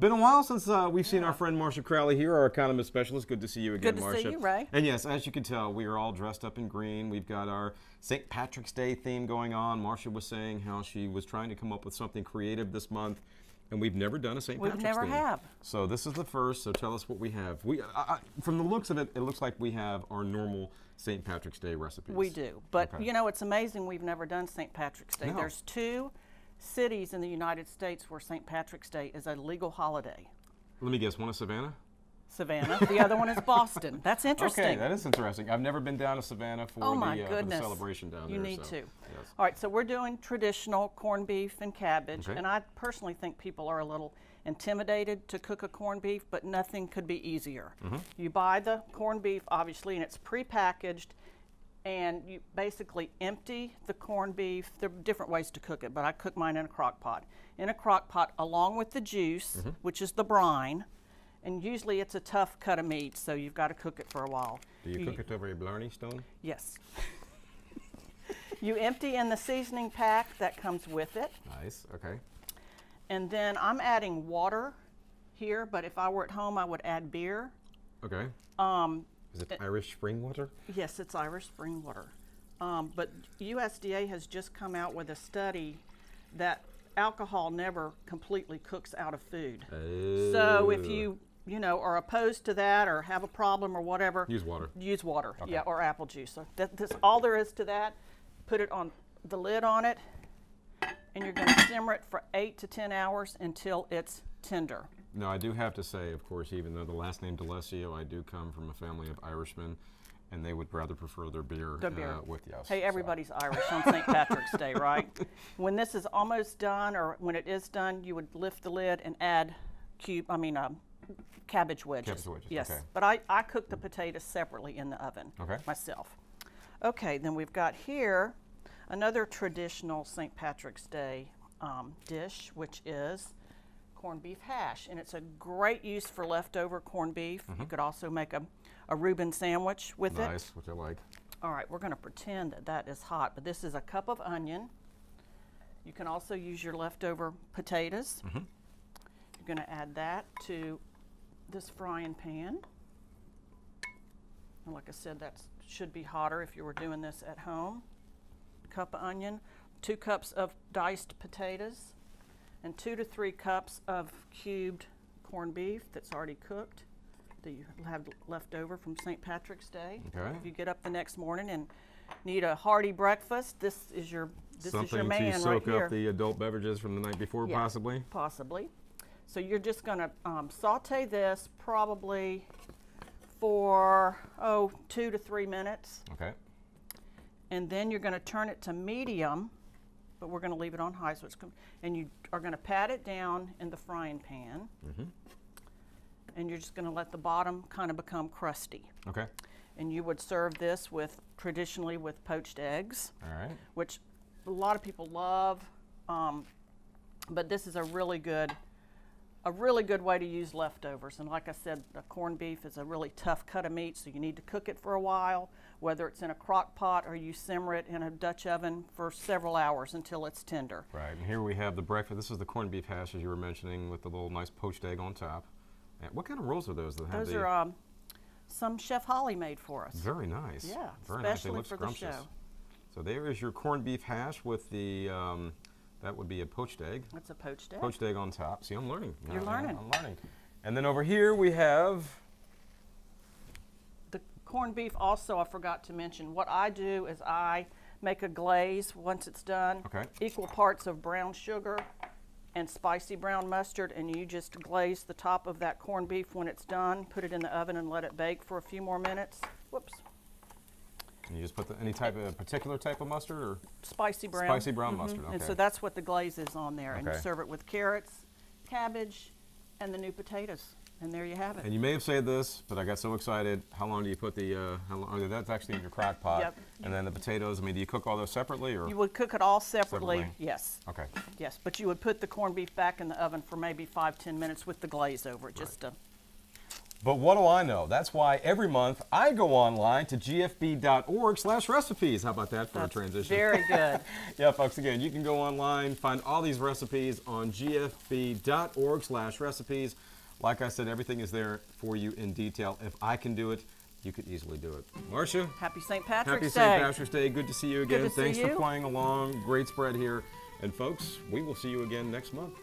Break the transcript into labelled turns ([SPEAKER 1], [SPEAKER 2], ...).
[SPEAKER 1] been a while since we've seen our friend Marcia Crowley here, our economist specialist. Good to see you again, Marcia.
[SPEAKER 2] Good to see you, Ray.
[SPEAKER 1] And yes, as you can tell, we are all dressed up in green. We've got our St. Patrick's Day theme going on. Marcia was saying how she was trying to come up with something creative this month, and we've never done a St. Patrick's Day.
[SPEAKER 2] We never have.
[SPEAKER 1] So this is the first, so tell us what we have. From the looks of it, it looks like we have our normal St. Patrick's Day recipes.
[SPEAKER 2] We do, but you know, it's amazing we've never done St. Patrick's Day.
[SPEAKER 1] No.
[SPEAKER 2] There's 2 cities in the United States where St. Patrick's Day is a legal holiday.
[SPEAKER 1] Let me guess, one is Savannah?
[SPEAKER 2] Savannah. The other one is Boston. That's interesting.
[SPEAKER 1] Okay, that is interesting. I've never been down to Savannah for,
[SPEAKER 2] oh my
[SPEAKER 1] for the
[SPEAKER 2] goodness.
[SPEAKER 1] celebration down there.
[SPEAKER 2] You need to.
[SPEAKER 1] Yes.
[SPEAKER 2] All right, so we're doing traditional corned beef and cabbage,
[SPEAKER 1] Okay.
[SPEAKER 2] and I personally think people are a little intimidated to cook a corned beef, but nothing could be easier. You buy the corned beef, obviously, and it's prepackaged, and you basically empty the corned beef. There are different ways to cook it, but I cook mine in a crock pot. In a crock pot along with the juice, which is the brine, and usually it's a tough cut of meat, so you've got to cook it for a while.
[SPEAKER 1] Do you cook it over a Blarney stone?
[SPEAKER 2] Yes. You empty in the seasoning pack that comes with it.
[SPEAKER 1] Nice, okay.
[SPEAKER 2] And then I'm adding water here, but if I were at home, I would add beer.
[SPEAKER 1] Okay. Is it Irish spring water?
[SPEAKER 2] Yes, it's Irish spring water. But USDA has just come out with a study that alcohol never completely cooks out of food. So if you are opposed to that or have a problem or whatever,
[SPEAKER 1] use water.
[SPEAKER 2] Use water,
[SPEAKER 1] Okay.
[SPEAKER 2] yeah, or apple juice. So that's all there is to that. Put it on the lid on it, and you're going to simmer it for 8 to 10 hours until it's tender.
[SPEAKER 1] Now, I do have to say, of course, even though the last name D'Alessio, I do come from a family of Irishmen, and they would rather prefer their beer, with yes.
[SPEAKER 2] Hey, everybody's Irish on St. Patrick's Day, right? When this is almost done, or when it is done, you would lift the lid and add cabbage wedges.
[SPEAKER 1] Cabbage wedges,
[SPEAKER 2] yes.
[SPEAKER 1] okay.
[SPEAKER 2] But I cook the potatoes separately in the oven myself. Okay, then we've got here another traditional St. Patrick's Day dish, which is corned beef hash, and it's a great use for leftover corned beef. You could also make a Reuben sandwich with it.
[SPEAKER 1] Nice, which I like.
[SPEAKER 2] All right, we're going to pretend that that is hot, but this is a cup of onion. You can also use your leftover potatoes. You're going to add that to this frying pan. And like I said, that should be hotter if you were doing this at home. Cup of onion, 2 cups of diced potatoes, and 2 to 3 cups of cubed corned beef that's already cooked that you have left over from St. Patrick's Day.
[SPEAKER 1] Okay.
[SPEAKER 2] If you get up the next morning and need a hearty breakfast, this is your
[SPEAKER 1] Something
[SPEAKER 2] man
[SPEAKER 1] to
[SPEAKER 2] right
[SPEAKER 1] soak
[SPEAKER 2] here.
[SPEAKER 1] up the adult beverages from the night before,
[SPEAKER 2] Yeah,
[SPEAKER 1] possibly?
[SPEAKER 2] Possibly. So you're just going to saute this probably for 2 to 3 minutes.
[SPEAKER 1] Okay.
[SPEAKER 2] And then you're going to turn it to medium, but we're going to leave it on high, so it's and you are going to pat it down in the frying pan, and you're just going to let the bottom kind of become crusty.
[SPEAKER 1] Okay.
[SPEAKER 2] And you would serve this traditionally with poached eggs,
[SPEAKER 1] All right.
[SPEAKER 2] which a lot of people love, but this is a really good way to use leftovers. And like I said, the corned beef is a really tough cut of meat, so you need to cook it for a while, whether it's in a crock pot or you simmer it in a Dutch oven for several hours until it's tender.
[SPEAKER 1] Right, and here we have the breakfast. This is the corned beef hash, as you were mentioning, with the little nice poached egg on top. And what kind of rolls are those that have
[SPEAKER 2] Those are some Chef Holly made for us.
[SPEAKER 1] Very nice.
[SPEAKER 2] Yeah,
[SPEAKER 1] very nice. They
[SPEAKER 2] especially
[SPEAKER 1] look
[SPEAKER 2] for
[SPEAKER 1] scrumptious.
[SPEAKER 2] the show.
[SPEAKER 1] So there is your corned beef hash with the, that would be a poached egg.
[SPEAKER 2] It's a poached egg.
[SPEAKER 1] Poached egg on top. See, I'm learning.
[SPEAKER 2] You're learning.
[SPEAKER 1] I'm learning. And then over here we have
[SPEAKER 2] The corned beef also, I forgot to mention, what I do is I make a glaze once it's done.
[SPEAKER 1] Okay.
[SPEAKER 2] Equal parts of brown sugar and spicy brown mustard, and you just glaze the top of that corned beef when it's done, put it in the oven and let it bake for a few more minutes. Whoops.
[SPEAKER 1] And you just put any particular type of mustard, or
[SPEAKER 2] Spicy brown.
[SPEAKER 1] spicy brown mustard? Okay.
[SPEAKER 2] And so that's what the glaze is on there. And you
[SPEAKER 1] Okay.
[SPEAKER 2] serve it with carrots, cabbage, and the new potatoes. And there you have it.
[SPEAKER 1] And you may have said this, but I got so excited. How long do you put the? That's actually in your crock pot.
[SPEAKER 2] Yep.
[SPEAKER 1] And then the potatoes. I mean, do you cook all those separately, or?
[SPEAKER 2] You would cook it all separately.
[SPEAKER 1] Separately.
[SPEAKER 2] Yes.
[SPEAKER 1] Okay.
[SPEAKER 2] Yes, but you would put the corned beef back in the oven for maybe 5-10 minutes with the glaze over it, just to
[SPEAKER 1] But what do I know? That's why every month I go online to gfb.org/recipes. How about that for a transition?
[SPEAKER 2] Very good.
[SPEAKER 1] Yeah, folks, again, you can go online, find all these recipes on gfb.org/recipes. Like I said, everything is there for you in detail. If I can do it, you could easily do it. Marcia?
[SPEAKER 2] Happy St. Patrick's
[SPEAKER 1] Happy
[SPEAKER 2] Day.
[SPEAKER 1] St. Patrick's Day. Good to see you again.
[SPEAKER 2] Good to see
[SPEAKER 1] Thanks for
[SPEAKER 2] you.
[SPEAKER 1] playing along. Great spread here. And folks, we will see you again next month.